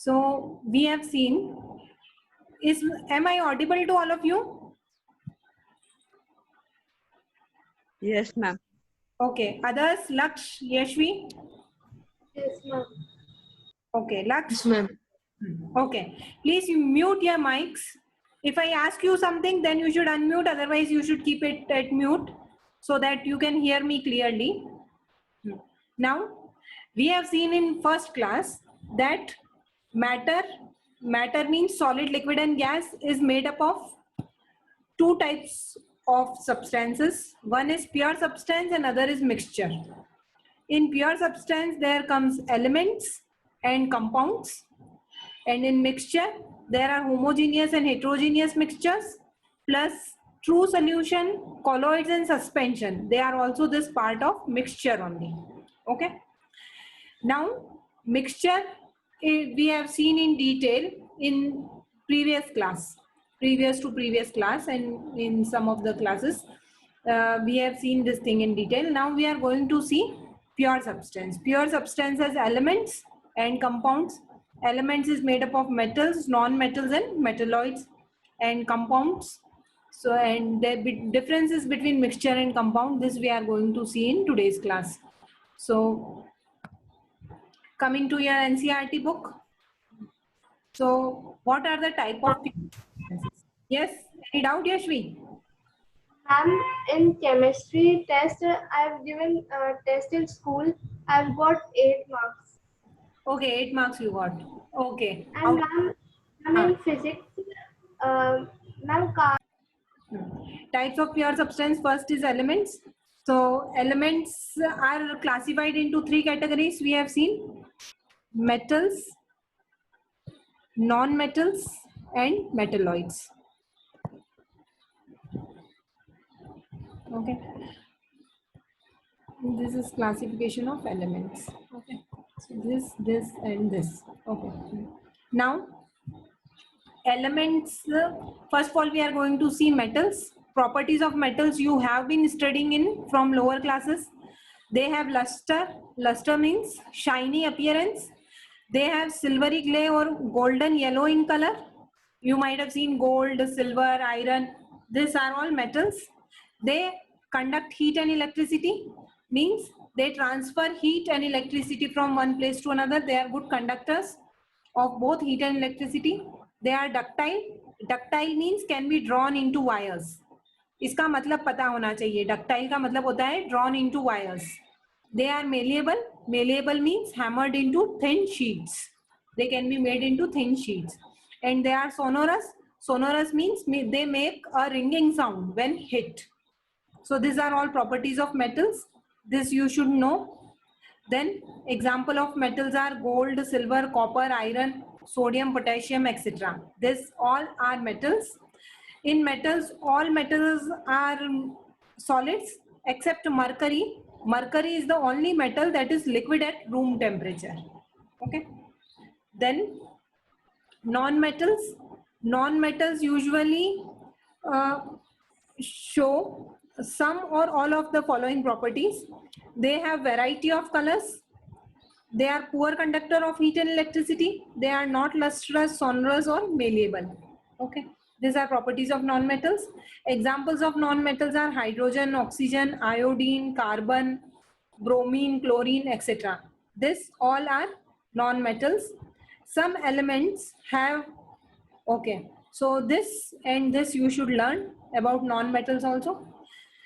So we have seen, am I audible to all of you? Yes, ma'am. Okay, others, Laksh, Yashvi? Yes, ma'am. Okay, Laksh? Yes, ma'am. Okay, please you mute your mics. If I ask you something, then you should unmute, otherwise you should keep it at mute so that you can hear me clearly. Now, we have seen in first class that matter means solid, liquid and gas, is made up of two types of substances. One is pure substance and other is mixture. In pure substance, there comes elements and compounds, and in mixture, there are homogeneous and heterogeneous mixtures, plus true solution, colloids and suspension. They are also this part of mixture only. Okay. Now, mixture we have seen in detail in previous to previous class, and in some of the classes we have seen this thing in detail. Now we are going to see pure substance. Pure substance has elements and compounds. Elements is made up of metals, non-metals and metalloids, and compounds. So, and the differences between mixture and compound, this we are going to see in today's class. So, coming to your NCERT book. So, what are the type of substances? Yes, any doubt, Yashvi? Ma'am, in chemistry test, I've given test in school. I've got 8 marks. Okay, 8 marks you got. Okay. And ma'am, in physics, ma'am, Types of pure substance, first is elements. So, elements are classified into 3 categories we have seen: metals, non-metals and metalloids. Okay, this is classification of elements. Okay, so this and this. Okay, now elements, first of all we are going to see metals. Properties of metals you have been studying in from lower classes. They have luster. Luster means shiny appearance. They have silvery gray or golden yellow in color. You might have seen gold, silver, iron. These are all metals. They conduct heat and electricity, means they transfer heat and electricity from one place to another. They are good conductors of both heat and electricity. They are ductile. Ductile means can be drawn into wires. इसका मतलब पता होना चाहिए. Ductile का मतलब होता है drawn into wires. They are malleable. Malleable means hammered into thin sheets. They can be made into thin sheets. And they are sonorous. Sonorous means they make a ringing sound when hit. So these are all properties of metals. This you should know. Then example of metals are gold, silver, copper, iron, sodium, potassium, etc. These all are metals. In metals, all metals are solids except mercury. Mercury is the only metal that is liquid at room temperature. Okay. Then non-metals. Non-metals usually show some or all of the following properties. They have variety of colors. They are poor conductor of heat and electricity. They are not lustrous, sonorous or malleable. Okay. These are properties of non-metals. Examples of non-metals are hydrogen, oxygen, iodine, carbon, bromine, chlorine, etc. This all are non-metals. Some elements have, okay, so this and this you should learn about non-metals also.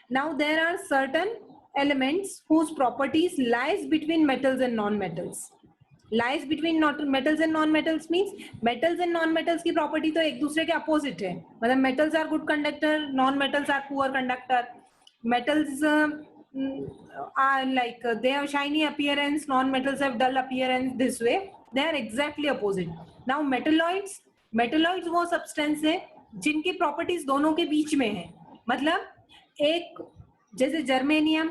Now there are certain elements whose properties lies between metals and non-metals. Lies between metals and non-metals means metals and non-metals की property तो एक दूसरे के opposite है. मतलब metals are good conductor, non-metals are poor conductor. Metals are like they have shiny appearance, non-metals have dull appearance. This way they are exactly opposite. Now metalloids, metalloids वो substance है जिनकी properties दोनों के बीच में है. मतलब एक जैसे germanium,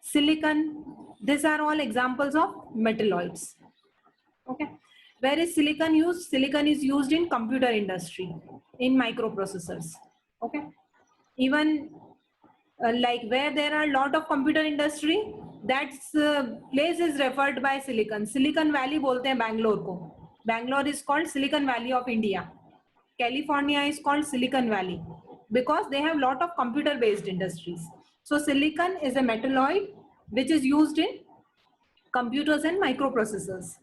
silicon, these are all examples of metalloids. Okay, where is silicon used? Silicon is used in computer industry, in microprocessors. Okay, even like where there are a lot of computer industry, that place is referred by Silicon. Silicon Valley बोलते हैं बैंगलोर को. Bangalore is called Silicon Valley of India. California is called Silicon Valley because they have lot of computer based industries. So silicon is a metalloid which is used in computers and microprocessors.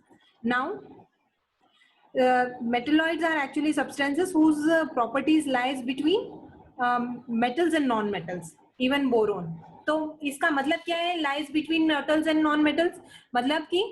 Now metalloids are actually substances whose properties lies between metals and non-metals, even boron. तो इसका मतलब क्या है, lies between metals and non-metals? मतलब कि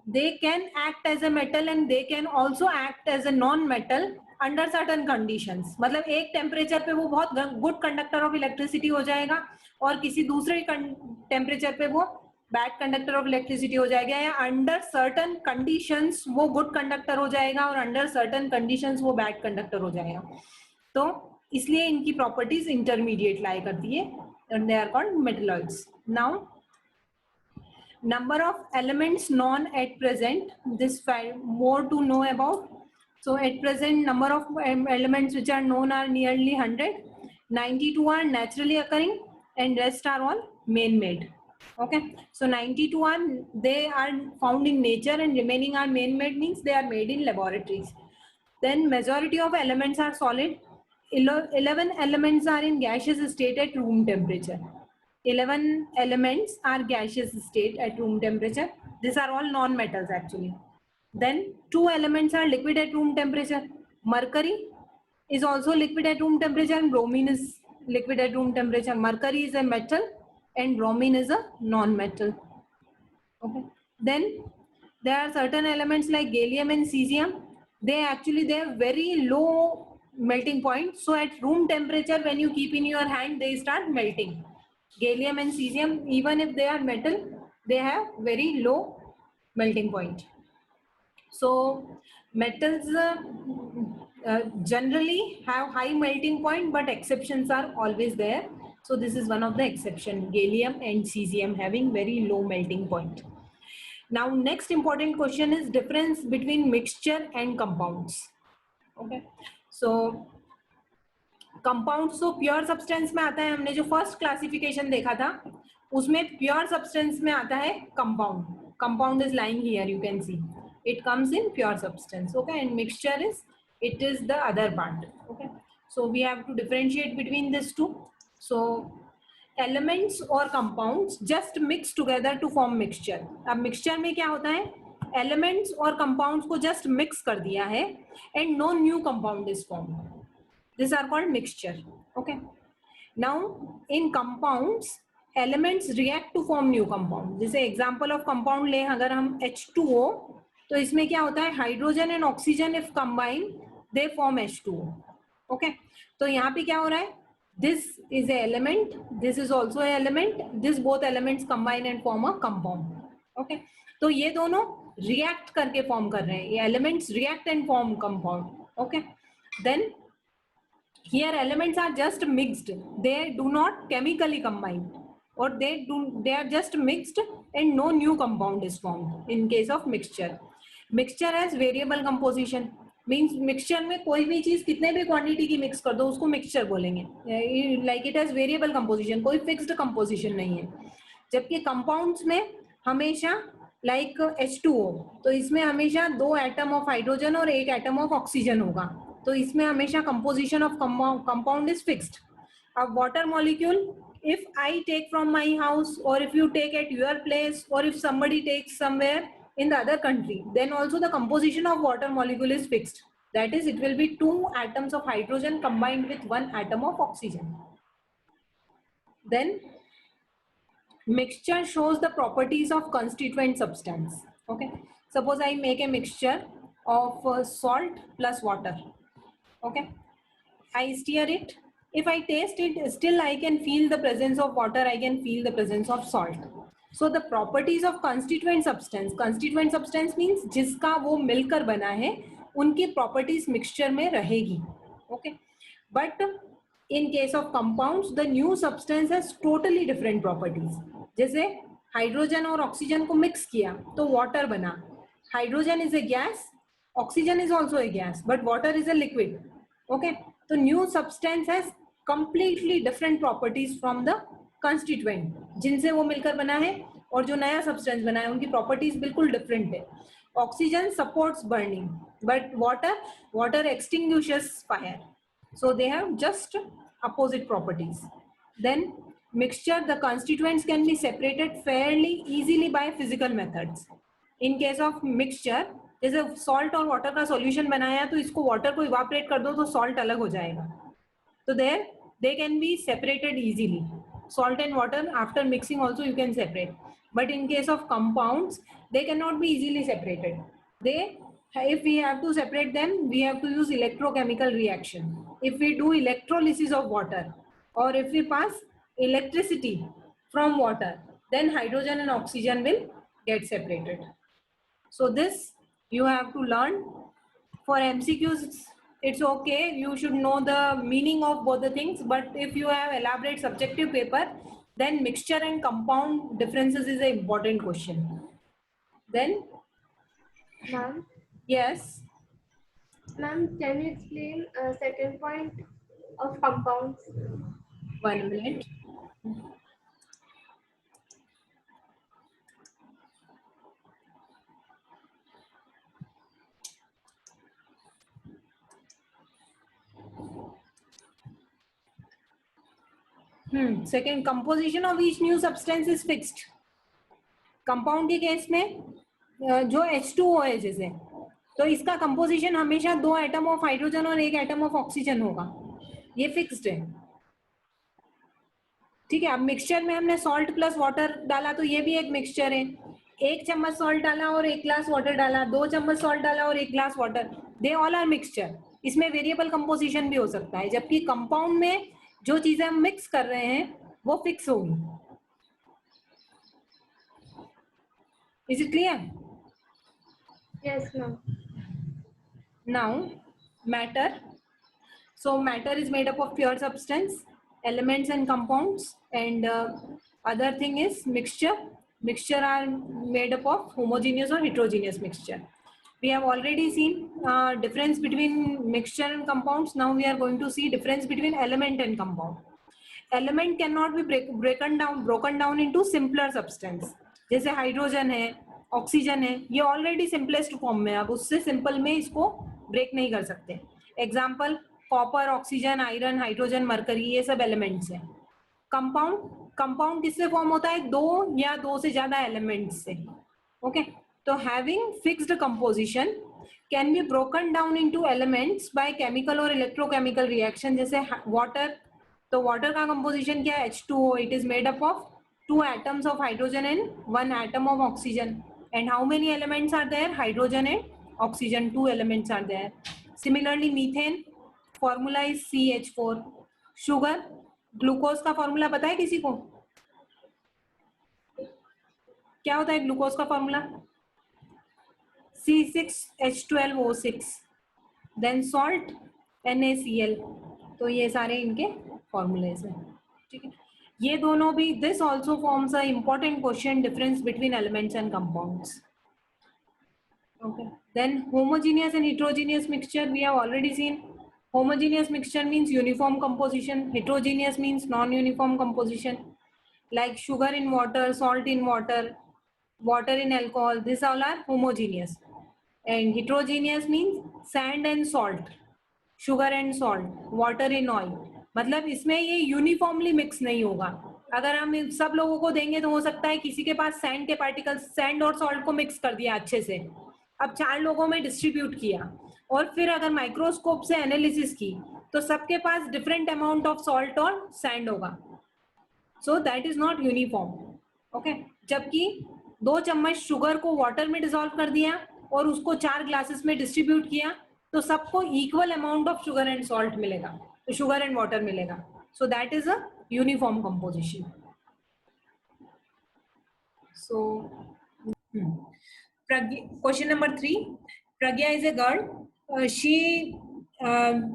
they can act as a metal and they can also act as a non-metal under certain conditions. मतलब एक temperature पे वो बहुत गुड कंडक्टर ऑफ इलेक्ट्रिसिटी हो जाएगा और किसी दूसरे टेम्परेचर पे वो बैड कंडक्टर ऑफ इलेक्ट्रिसिटी हो जाएगा, या अंडर सर्टन कंडीशंस वो गुड कंडक्टर हो जाएगा और अंडर सर्टन कंडीशंस वो बैड कंडक्टर हो जाएगा. तो इसलिए इनकी प्रॉपर्टीज इंटरमीडिएट लाई करती है and they are called metalloids. Now number of elements known at present, this more to know about. So at present number of elements which are known are nearly 100. 92 are naturally occurring and rest are all man-made. Okay, so 92 are they are found in nature and remaining are man-made, means they are made in laboratories. Then majority of elements are solid. 11 elements are in gaseous state at room temperature. 11 elements are gaseous state at room temperature. These are all non-metals actually. Then 2 elements are liquid at room temperature. Mercury is also liquid at room temperature and bromine is liquid at room temperature. Mercury is a metal and bromine is a non-metal. Okay. Then there are certain elements like gallium and cesium. They have very low melting point. So at room temperature, when you keep in your hand, they start melting. Gallium and cesium, even if they are metal, they have very low melting point. So metals generally have high melting point, but exceptions are always there. So this is one of the exception, gallium and cesium having very low melting point. Now next important question is difference between mixture and compounds. Okay, so compounds तो pure substance में आता है. हमने जो first classification देखा था उसमें pure substance में आता है compound. Compound is lying here, you can see it comes in pure substance. Okay, and mixture is the other part. Okay, so we have to differentiate between these two. So elements or compounds just mix together to form mixture. अब mixture में क्या होता है, elements और compounds को just mix कर दिया है and no new compound is formed. These are called mixture. Okay, now in compounds elements react to form new compound. जैसे example of compound ले अगर हम H2O, तो इसमें क्या होता है, hydrogen and oxygen if combine they form H2O. Okay, तो यहाँ पे क्या हो रहा है, this is a element, this is also a element, this both elements combine and form a compound. Okay, तो ये दोनों रिएक्ट करके फॉर्म कर रहे हैं, ये elements react and form compound. Okay, then here elements are just mixed, they do not chemically combine, or they are just mixed and no new compound is formed in case of mixture. Mixture has variable composition, means mixture में कोई भी चीज कितने भी quantity की mix कर दो उसको मिक्सचर बोलेंगे. Like it has variable composition, कोई फिक्स्ड composition नहीं है. जबकि कंपाउंड्स में हमेशा like H2O, तो इसमें हमेशा 2 एटम ऑफ हाइड्रोजन और 1 एटम ऑफ ऑक्सीजन होगा, तो इसमें हमेशा composition of compound is fixed. अब water molecule, if I take from my house or if you take at your place or if somebody takes somewhere in the other country, then also the composition of water molecule is fixed. That is, it will be 2 atoms of hydrogen combined with 1 atom of oxygen. Then mixture shows the properties of constituent substance. Okay, suppose I make a mixture of salt plus water. Okay, I stir it. If I taste it, still I can feel the presence of water, I can feel the presence of salt. So the properties of constituent substance means जिसका वो मिलकर बना है उनकी properties mixture में रहेगी. Okay, but in case of compounds the new substance has totally different properties. जैसे hydrogen और ऑक्सीजन को मिक्स किया तो वाटर बना. Hydrogen is a gas, oxygen is also a gas, but water is a liquid. Okay, so new substance has completely different properties from the constituent जिनसे वो मिलकर बना है और जो नया सब्सटेंस बना है उनकी प्रॉपर्टीज बिल्कुल डिफरेंट है. Oxygen supports burning but water extinguishes fire, so they have just opposite properties. Then mixture, the constituents can be separated fairly easily by physical methods. In case of mixture, जैसे salt और water का solution बनाया तो इसको water को evaporate कर दो तो salt अलग हो जाएगा. So there they can be separated easily. Salt and water after mixing also you can separate. But in case of compounds, they cannot be easily separated. If we have to separate them, we have to use electrochemical reaction. If we do electrolysis of water or if we pass electricity from water, then hydrogen and oxygen will get separated. So this you have to learn. For MCQs, it's okay, you should know the meaning of both the things, but if you have elaborate subjective paper, then mixture and compound differences is an important question. Then Ma'am, yes, ma'am, can you explain second point of compounds? 1 minute. Second, composition of each new substance is fixed. Compound के case में जो H2O है जैसे, तो इसका composition हमेशा 2 atom of hydrogen और 1 atom of oxygen होगा, ये फिक्स्ड है. ठीक है. अब मिक्सचर में हमने सॉल्ट प्लस वाटर डाला तो ये भी एक मिक्सचर है. 1 चम्मच सॉल्ट डाला और 1 ग्लास वाटर डाला, 2 चम्मच सॉल्ट डाला और 1 glass water, they all are mixture. इसमें वेरिएबल कंपोजिशन भी हो सकता है, जबकि कंपाउंड में जो चीजें हम मिक्स कर रहे हैं वो फिक्स होगी. Is it clear? Yes, ma'am. Now matter. So matter is made up of pure substance, elements and compounds, and other thing is mixture. Mixture are made up of homogeneous or heterogeneous mixture. We have already seen difference between mixture and compounds. Now we are going to see difference between element and compound. Element cannot be broken down into simpler substance. जैसे hydrogen है, oxygen है, ये already simplest form में, अब उससे simple में इसको break नहीं कर सकते. Example copper, oxygen, iron, hydrogen, mercury, ये सब एलिमेंट्स हैं. कंपाउंड किससे फॉर्म होता है? 2 या 2 से ज्यादा एलिमेंट्स से. ओके. तो having fixed composition can be broken down into elements by chemical और इलेक्ट्रोकेमिकल रिएक्शन. जैसे वाटर, तो वाटर का कंपोजिशन क्या है? H2O. It is made up of 2 atoms of hydrogen and 1 atom of oxygen. And how many elements are there? Hydrogen and oxygen, 2 elements are there. Similarly, methane formula is CH4. Sugar, glucose का formula पता है किसी को? क्या होता है glucose का formula? C6H12O6. Then salt NaCl. तो ये सारे इनके फॉर्मूलेज हैं. ठीक है. ये दोनों भी, this also forms a important question, difference between elements and compounds. Okay. Then homogeneous and heterogeneous mixture we have already seen. Homogeneous mixture means uniform composition. Heterogeneous means non-uniform composition. Like sugar in water, salt in water, water in alcohol. These all are homogeneous. And heterogeneous means sand and salt, sugar and salt, water in oil. मतलब इसमें ये uniformly mix नहीं होगा. अगर हम सब लोगों को देंगे तो हो सकता है किसी के पास सैंड के पार्टिकल्स, सैंड और सॉल्ट को मिक्स कर दिया अच्छे से, अब 4 लोगों में डिस्ट्रीब्यूट किया, और फिर अगर माइक्रोस्कोप से एनालिसिस की तो सबके पास डिफरेंट अमाउंट ऑफ सॉल्ट और सैंड होगा. So that is not uniform. Okay. जबकि 2 चम्मच शुगर को वाटर में डिसॉल्व कर दिया और उसको 4 ग्लासेस में डिस्ट्रीब्यूट किया तो सबको equal amount of sugar and salt मिलेगा, तो शुगर एंड वाटर मिलेगा. So that is a uniform composition. So question number 3. Pragya is a girl. She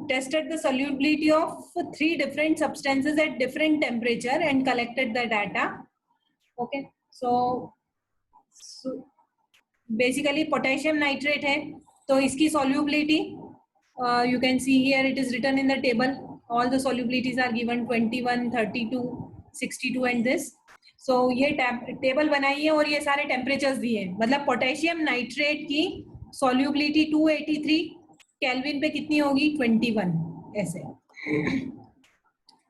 tested the solubility of 3 different substances at different temperature and collected the data. Okay. So basically potassium nitrate है, तो इसकी solubility you can see here, it is written in the table. All the solubilities are given 21, 32, 62 and this. So ये table बनाई है और ये सारे temperatures दिए हैं. मतलब पोटेशियम नाइट्रेट की सॉल्युबिलिटी 283 केल्विन पे कितनी होगी? 21. ऐसे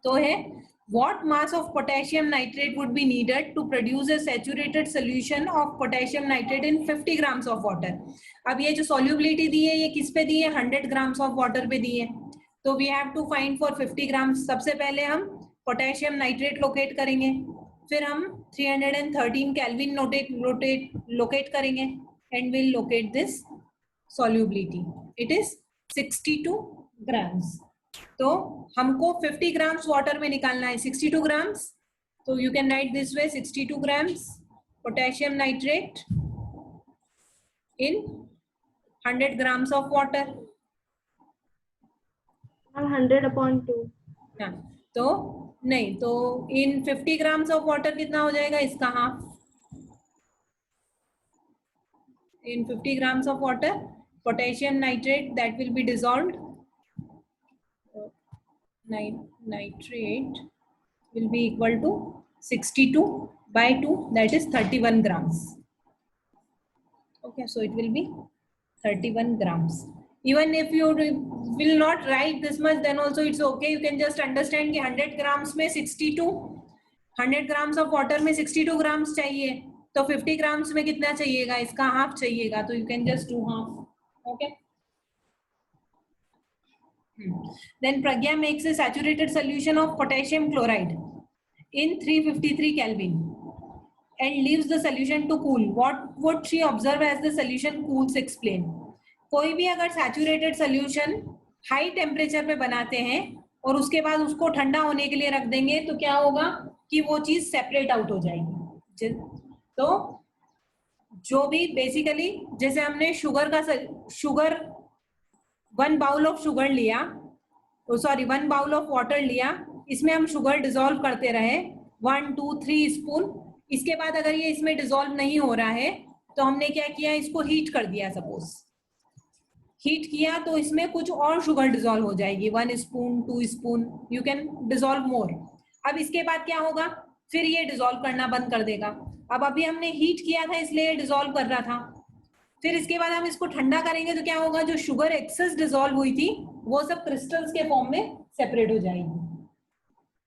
तो है what mass of potassium nitrate would be needed to produce a saturated solution of potassium nitrate in 50 grams of water. अब ये जो solubility दी है ये किस पे दी है? 100 grams of water पे दी है. तो we have to find for 50 grams. सबसे पहले हम potassium nitrate locate करेंगे, फिर हम 313 Kelvin locate करेंगे and we'll locate this solubility. It is 62 grams. तो हमको 50 ग्राम्स वाटर में निकालना है 62 ग्राम्स. तो you can write this way 62 grams potassium nitrate in 100 grams of water. 100/2. हाँ, तो नहीं, तो इन 50 ग्राम्स ऑफ वाटर कितना हो जाएगा? इसका half. In 50 grams of water potassium nitrate that will be dissolved. Nitrate will be equal to 62/2, that is 31 grams. Okay, so it will be 31 grams. Even if you will not write this much, then also it's okay. You can just understand कि 100 grams में 62, 100 grams of water में 62 grams चाहिए, तो 50 grams में कितना चाहिएगा? इसका half चाहिएगा, तो you can just do half. Okay. Then Pragya makes a saturated solution of potassium chloride in 353 Kelvin and leaves the solution to cool. What would she observe as the solution cools? Explain. कोई भी अगर saturated solution high temperature पे बनाते हैं और उसके बाद उसको ठंडा होने के लिए रख देंगे, तो क्या होगा कि वो चीज सेपरेट आउट हो जाएगी. तो जो भी बेसिकली जैसे हमने शुगर 1 बाउल ऑफ शुगर लिया, सॉरी 1 बाउल ऑफ वाटर लिया, इसमें हम शुगर डिसॉल्व करते रहे 1 2 3 स्पून. इसके बाद अगर ये इसमें डिसॉल्व नहीं हो रहा है तो हमने क्या किया? इसको हीट कर दिया. सपोज हीट किया तो इसमें कुछ और शुगर डिसॉल्व हो जाएगी, 1 spoon 2 spoon, you can dissolve more. अब इसके बाद क्या होगा? फिर ये डिसॉल्व करना बंद कर देगा. अब अभी हमने हीट किया था इसलिए डिसॉल्व कर रहा था. फिर इसके बाद हम इसको ठंडा करेंगे तो क्या होगा? जो शुगर एक्सेस डिसॉल्व हुई थी वो सब क्रिस्टल्स के फॉर्म में सेपरेट हो जाएगी.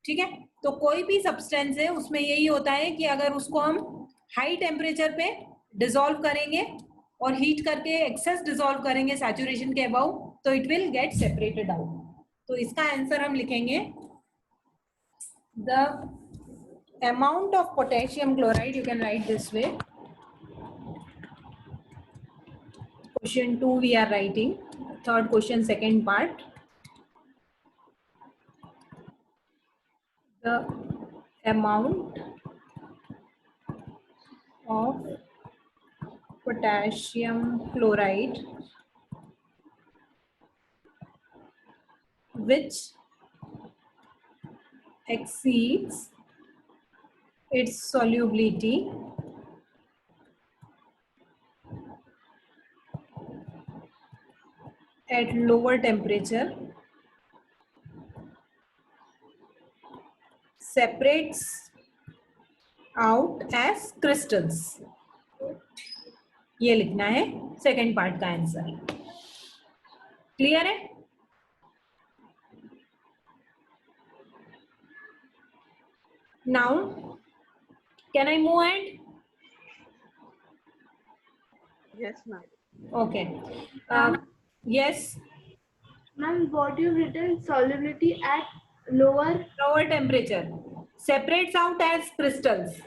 ठीक है. तो कोई भी सब्सटेंस है उसमें यही होता है कि अगर उसको हम हाई टेम्परेचर पे डिसॉल्व करेंगे और हीट करके एक्सेस डिसॉल्व करेंगे सैचुरेशन के अबव, तो it will get separated out. तो इसका आंसर हम लिखेंगे the amount of potassium chloride. You can write this way. Question 2 we are writing. Third question, second part. The amount of potassium chloride which exceeds its solubility at lower temperature separates out as crystals. ये लिखना है second part का answer. Clear है? Now can I move and? Yes, ma'am. Okay. Yes. Ma'am, what you've written solubility at lower temperature separates out as crystals.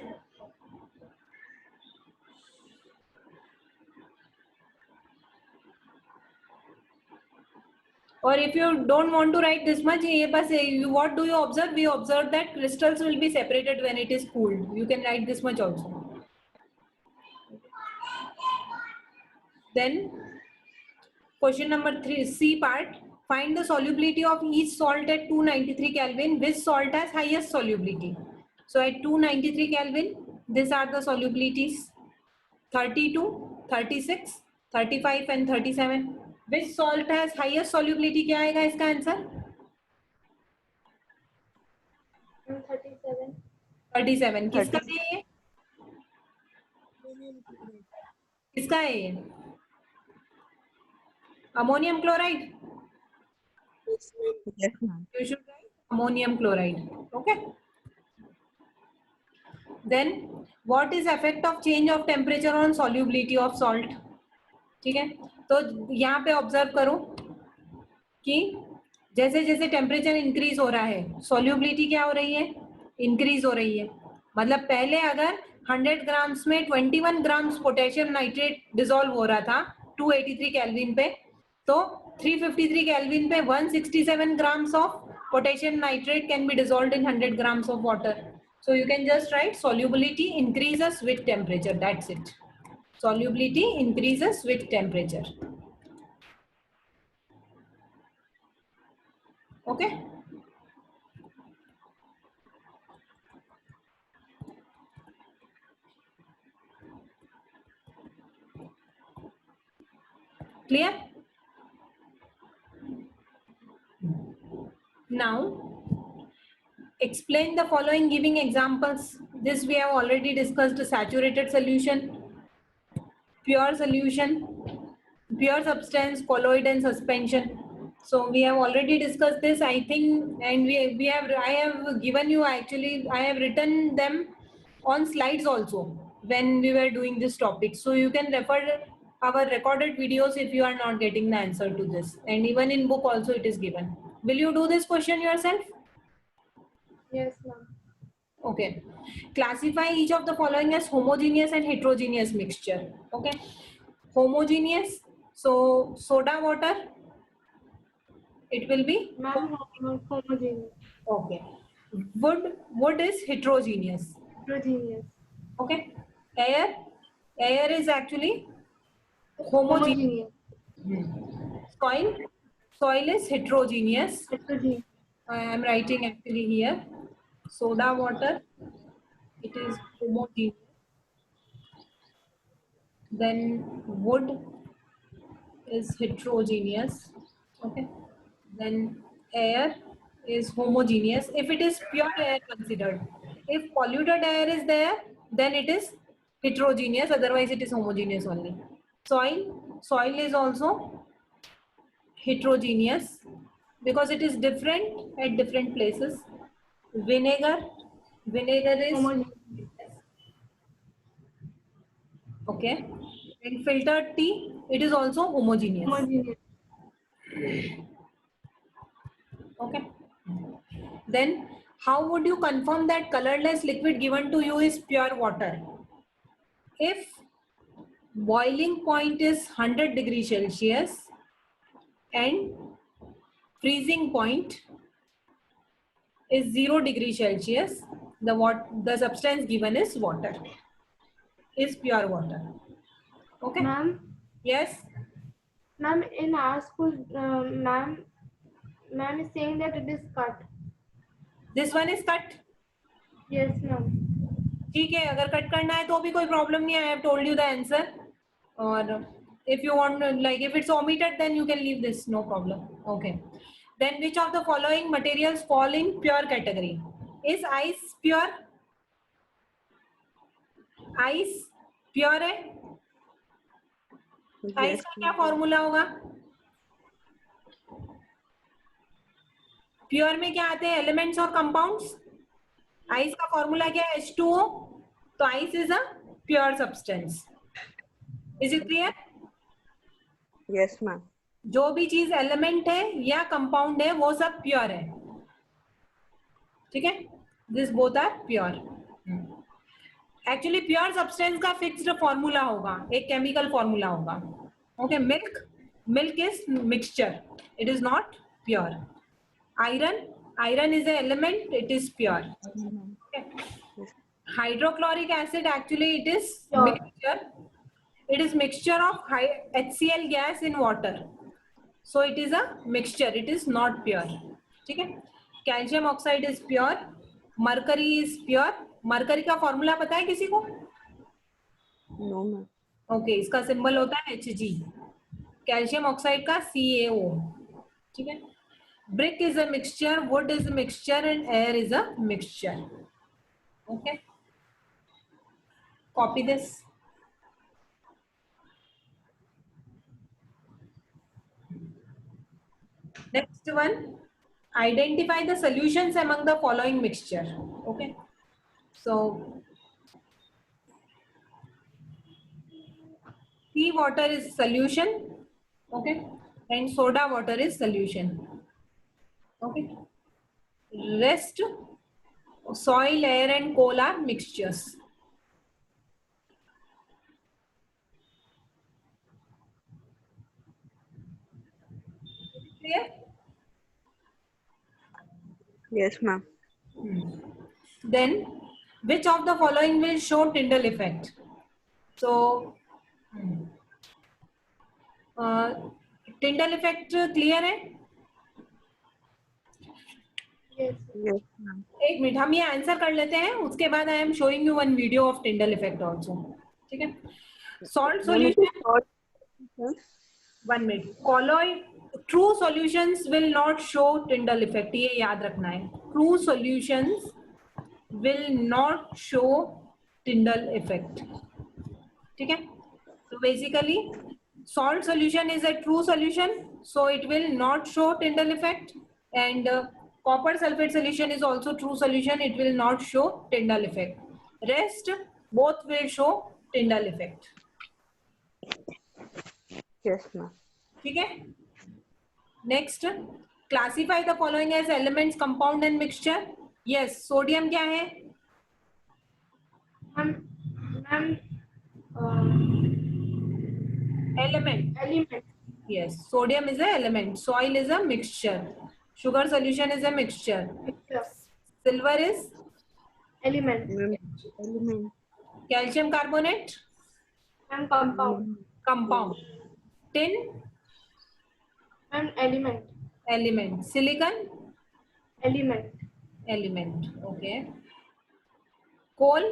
Or if you don't want to write this much, ये बस what do you observe? We observe that crystals will be separated when it is cooled. You can write this much also. Then question number 3, C part. Find the solubility of each salt at 293 Kelvin. Which salt has highest solubility? So at 293 Kelvin, these are the solubilities: 32, 36, 35 and 37. Which salt has highest solubility? क्या आएगा इसका answer? 37. 37 किसका 30 है ये? किसका है ये? Ammonium chloride. yes ma'am. You should write ammonium chloride. Okay. Then what is effect of change of temperature on solubility of salt? ठीक है, तो यहाँ पे ऑब्जर्व करो कि जैसे जैसे टेम्परेचर इंक्रीज हो रहा है सॉल्युबिलिटी क्या हो रही है? इंक्रीज हो रही है. मतलब पहले अगर 100 ग्राम्स में 21 ग्राम्स पोटेशियम नाइट्रेट डिसॉल्व हो रहा था 283 केल्विन पे, तो 353 केल्विन पे 167 grams of potassium nitrate can be dissolved in 100 grams of water. So you can just write solubility increases with temperature. That's it. Solubility increases with temperature. Okay. Clear? Now explain the following giving examples. This we have already discussed: saturated solution, pure solution, pure substance, colloid and suspension. So we have already discussed this, I think, and I have given you, actually I have written them on slides also when we were doing this topic. So you can refer our recorded videos if you are not getting the answer to this, and even in book also it is given. Will you do this question yourself? Yes, ma'am. Okay. Classify each of the following as homogeneous and heterogeneous mixture. Okay. Homogeneous, so soda water, it will be. Ma'am, homogeneous. Okay. Wood is heterogeneous. Heterogeneous. Okay. Air is actually homogeneous. Homogeneous. Soil is heterogeneous. Heterogeneous. I am writing actually here. Soda water, it is homogeneous. Then wood is heterogeneous. Okay. Then air is homogeneous if it is pure air considered. If polluted air is there, then it is heterogeneous, otherwise it is homogeneous only. Soil is also heterogeneous because it is different at different places. Vinegar is Homogeneous. okay. And filtered tea, it is also homogeneous. Homogeneous. Okay. Then how would you confirm that colorless liquid given to you is pure water? If boiling point is 100 degrees Celsius and freezing point is 0 degrees Celsius, the substance given is water, is pure water. Okay. Ma'am, Yes. ma'am, in our school, ma'am is saying that it is cut. This one is cut. Yes, ma'am. ठीक है, अगर cut करना है तो भी कोई problem नहीं है. I have told you the answer. और if you want, like if it's omitted, then you can leave this, no problem. Okay. Then which of the following materials fall in pure category? Is ice pure? Ice pure है? Yes ice का क्या formula होगा? Pure में क्या आते हैं elements और compounds? Ice का फॉर्मूला क्या है? H2O. तो ice is a pure substance. Is it clear? yes ma'am. जो भी चीज एलिमेंट है या कंपाउंड है वो सब प्योर है. ठीक है, this both are pure. Actually pure substance का फिक्स्ड फॉर्मूला होगा, एक केमिकल फॉर्मूला होगा. Okay. Milk is mixture, it is not pure. Iron is an element, it is pure. Okay. Hydrochloric acid, actually it is mixture. It is mixture of HCl gas in water. So it is a mixture, it is not pure. ठीक है. Calcium oxide is pure. Mercury is pure. Mercury का formula पता है किसी को? No ma'am. Okay. इसका symbol होता है Hg. कैल्शियम ऑक्साइड का CaO. ठीक है. Brick is a mixture, wood is a mixture, and air is a mixture. Okay. Copy this. Next one, identify the solutions among the following mixture. Okay. So, sea water is solution. Okay. And soda water is solution. Okay. Rest, soil, air and coal are mixtures. Clear? Yes, ma'am. Then, which of the following will show Tyndall effect? So, Tyndall effect clear है? Yes. Yes, ma'am. एक minute हम ये answer कर लेते हैं, उसके बाद I am showing you one video of Tyndall effect also. ठीक है. Salt Ma'am, it is solution, short solution. 1 minute. Colloid, true solutions will not show Tyndall effect, ये याद रखना है. True solutions will not show Tyndall effect. ठीक है. So basically salt solution is a true solution, so it will not show Tyndall effect, and copper sulfate solution is also true solution, it will not show Tyndall effect. Rest both will show Tyndall effect. Yes, ma'am. ठीक है. Next, classify the following as elements, compound and mixture. Yes, sodium क्या है? Ma'am, Element. element. Yes, sodium is an element. Soil is a mixture. Sugar solution is a mixture. Mixture. Silver is Element. Ma'am, element. calcium carbonate, Ma'am, compound. compound. Tin, Ma'am, element. element. Silicon, Element. element. Okay. Coal,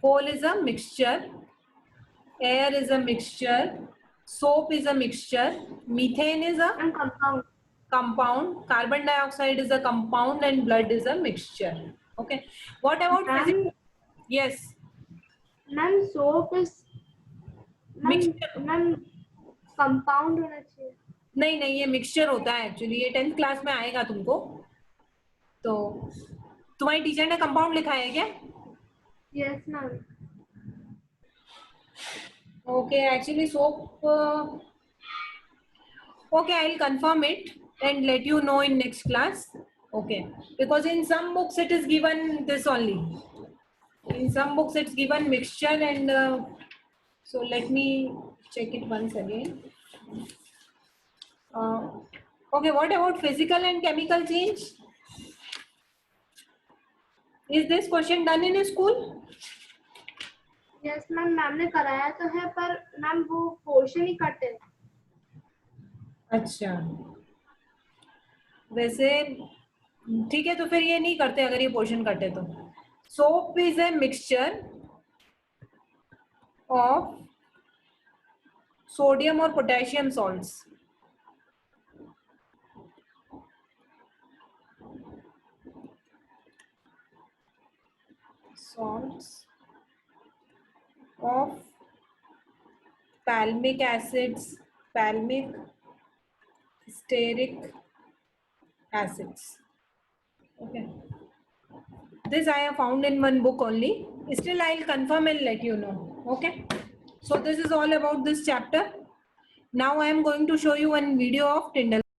coal is a mixture. Air is a mixture. Soap is a mixture. Methane is a Ma'am, compound. compound. Carbon dioxide is a compound and blood is a mixture. Okay. What about Ma'am, physics? Yes. ma'am, soap is. Mixture. Ma'am, compound होना चाहिए. नहीं नहीं, ये mixture होता है actually. ये 10th class में आएगा तुमको. तो तुम्हारी टीचर ने कंपाउंड लिखा है क्या? Yes, ma'am. Okay, actually soap. Okay, I'll confirm it and let you know in next class. Okay, because in some books it is given this only. In some books it's given mixture, and so let me check it once again. Okay, what about physical and chemical change? Is this question done in a school? Yes, ma'am. Ma'am ने कराया तो है, पर ma'am वो portion ही cut है. अच्छा, वैसे ठीक है, तो फिर ये नहीं करते अगर ये पोर्शन कटे तो. Soap is a mixture of sodium और potassium salts. Salts of palmic acids, palmic stearic acids. Okay, this I have found in one book only. Still I'll confirm and let you know. Okay, so this is all about this chapter. Now I am going to show you one video of Tyndall